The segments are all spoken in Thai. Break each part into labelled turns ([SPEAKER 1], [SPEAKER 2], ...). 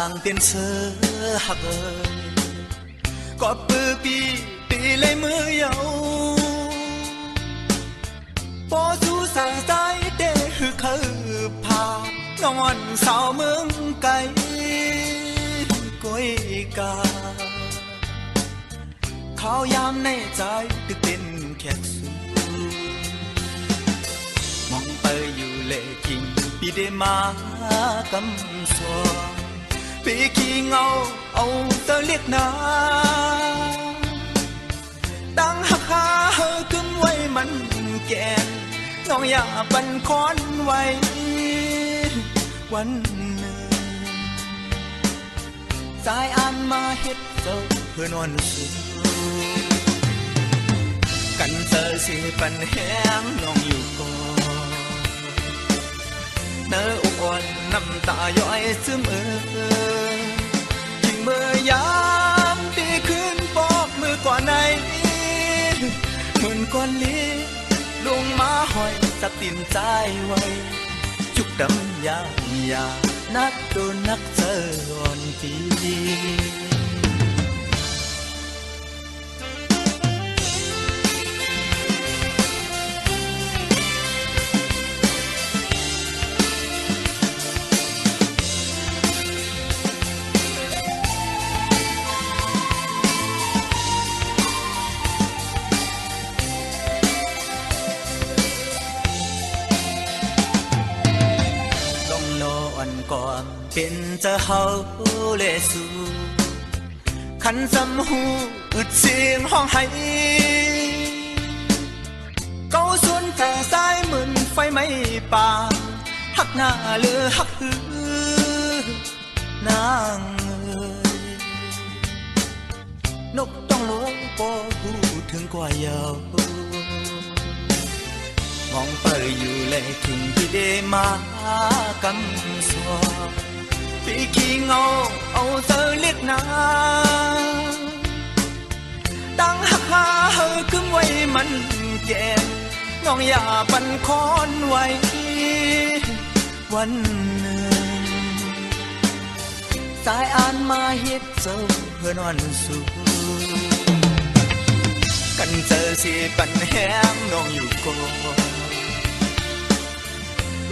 [SPEAKER 1] làng tiền sơ hạc ơi có bư bi lấy mưa yêu bó du sang trái để hư khờ phà ngon sao mương cây cối ca khao yamในใจตึกเป็นแขกสูมองไปอยู่เลกิงปีเดมากำสวปีขี้เงาเอาเตเลียกนาตั้งหักหาเฮอขึ้นไว้มันแก่นน้องอย่าบันคอนไว้วันหนึ่งสายอ่านมาเฮ็ดเจ้าเพื่อนอนสูกันเจอสิปันแห้งน้องอยู่ก่อนเนื้ออ่อนน้ำตาย้อยซึมยิ่งเมื่อยามดีขึ้นปอกมือก่อนในเหมือนก้อนลิ้นลงมาหอยสักตินใจไว้จุกดำยายานักโดนนักเจออ่อนทีก่อนเป็นจะเฮาเลสูขันจำหูอึดเสียงห้องไห้เก้าส่วนทางซ้ายเหมือนไฟไหม้ป่าหักหน้าเลือหักหือนางนกต้องลงปอหูถึงกว่าเยาวมองไปอยู่เลยถึงที่เดมากำสวปีขี้เงาเอาเธอเลียกนาตั้งหักหาเฮอขึ้นไว้มันแก่น้องอย่าปันคอนไว้วันหนึ่งสายอ่านมาเฮ็ดเจ้าเพื่อนอนสูกันเจอสิปันแห้งน้องอยู่ก่อน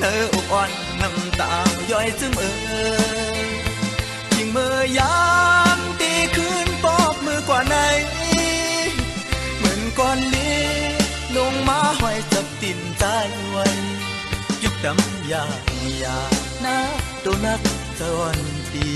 [SPEAKER 1] เนื้ออ่อนน้ำตาย้อยซึมยิ่งเมื่อยามตีคืนปอกมือกว่าไหนเหมือนก้อนลิ้นลงมาห้อยจับติ่นใจไว้ยุกดำยานักตัวนักตะวันดี